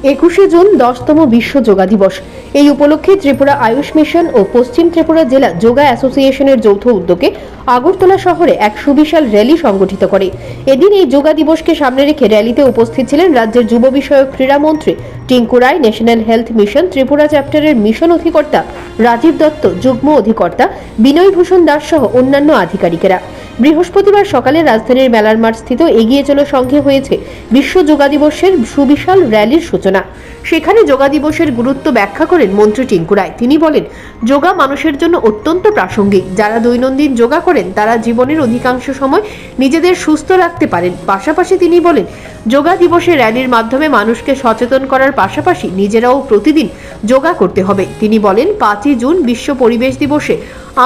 21শে June 10তম বিশ্ব যোগা দিবস। এই উপলক্ষে ত্রিপুরা আয়ুষ মিশন ও পশ্চিম ত্রিপুরা জেলা যোগা অ্যাসোসিয়েশনের যৌথ উদ্যোগে আগরতলা শহরে এক সুবিশাল র্যালি সংগঠিত করে। এদিন এই যোগা দিবসকে সামনে রেখে র্যালিতে উপস্থিত ছিলেন রাজ্যের যুব বিষয়ক ক্রীড়ামন্ত্রী টিঙ্কু রায়, ন্যাশনাল হেলথ মিশন ত্রিপুরা চ্যাপ্টারের মিশন অধিকর্তা রাজীব দত্ত, যুগ্ম অধিকর্তা বিনয় ভূষণ দাস সহ অন্যান্য আধিকারিকেরা। বৃহস্পতিবার সকালে রাজধানীর মেলার মাঠ স্থিত এগিয়ে চলো সংঘে হয়েছে বিশ্ব যোগা দিবসের সুবিশাল র্যালির সূচনা। সেখানে যোগা দিবসের গুরুত্ব ব্যাখ্যা করেন মন্ত্রী টিঙ্কু রায়। তিনি বলেন, যোগা মানুষের জন্য অত্যন্ত প্রাসঙ্গিক। যারা দৈনন্দিন যোগা করেন তারা জীবনের অধিকাংশ সময় নিজেদের সুস্থ রাখতে পারেন। পাশাপাশি তিনি বলেন, যোগা দিবসে র্যালির মাধ্যমে মানুষকে সচেতন করার পাশাপাশি নিজেরাও প্রতিদিন যোগা করতে হবে। তিনি বলেন, 5ই জুন বিশ্ব পরিবেশ দিবসে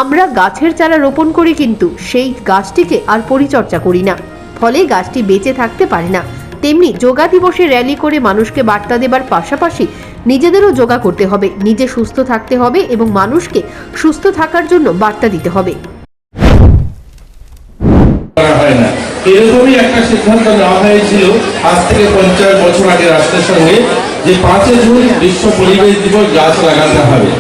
আমরা গাছের চারা রোপণ করি, কিন্তু সেই গাছটিকে আর পরিচর্যা করি না, ফলে গাছটি বেঁচে থাকতে পারে না। তেমনি যোগা দিবসে র্যালি করে মানুষকে বার্তা দেবার পাশাপাশি নিজেদেরও যোগা করতে হবে, নিজে সুস্থ থাকতে হবে এবং মানুষকে সুস্থ থাকার জন্য বার্তা দিতে হবে। এরকমই একটা সিদ্ধান্ত নেওয়া হয়েছিল আজ থেকে 50 বছর আগে রাষ্ট্রের সঙ্গে, যে 5 জুন বিশ্ব পরিবেশ দিবস গাছ লাগাতে হবে।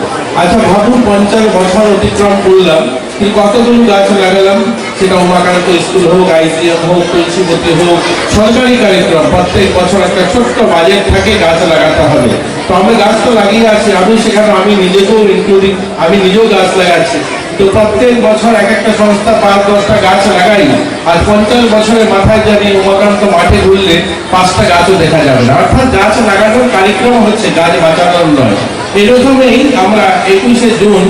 আচ্ছা ভাবুন, 50 বছর অতিক্রম করলাম, কিন্তু কতগুলো গাছ লাগালাম? সেটা উমাকান্ত স্কুল হোক, আইসিএম হোক, তুলসীবতী হোক, সরকারি কার্যক্রম, প্রত্যেক বছর একটা ছোট্ট বাজেট থাকে গাছ লাগাতে হবে। তো আমরা গাছ তো লাগিয়ে আছি, আমি নিজেকেও ইনক্লুডিং, আমি নিজেও গাছ লাগাচ্ছি। তো প্রত্যেক বছর এক একটা সংস্থা 5-10টা গাছ লাগাই, আর 50 বছরের মাথায় জানি উমাকান্ত মাঠে ঘুরলে 5টা গাছও দেখা যাবে না। অর্থাৎ গাছ লাগানোর কার্যক্রম হচ্ছে, গাছ বাঁচানোর নয়। এরকমই আমরা 21শে জুন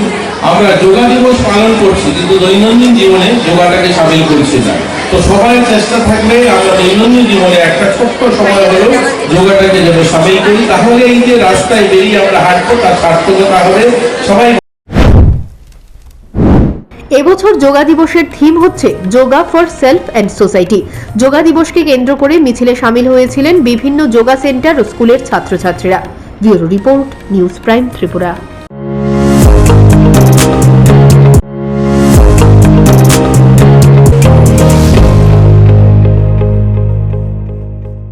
আমরা যোগা দিবস পালন করছি, কিন্তু দৈনন্দিন জীবনে যোগাটাকে সামিল করছি না। তো সবাই চেষ্টা থাকবে আমরা দৈনন্দিন জীবনে একটা ছোট্ট সময় হলেও যোগাটাকে যেন সামিল করি, তাহলে এই যে রাস্তায় বেরিয়ে আমরা হাঁটবো তার সার্থকতা হবে। সবাই এবছর যোগা দিবসের থিম হচ্ছে yoga for self and society. Yoga দিবসকে কেন্দ্র করে মিছিলে সামিল হয়েছিলেন বিভিন্ন যোগা সেন্টার ও স্কুলের ছাত্রছাত্রীরা। Bureau report, news prime Tripura.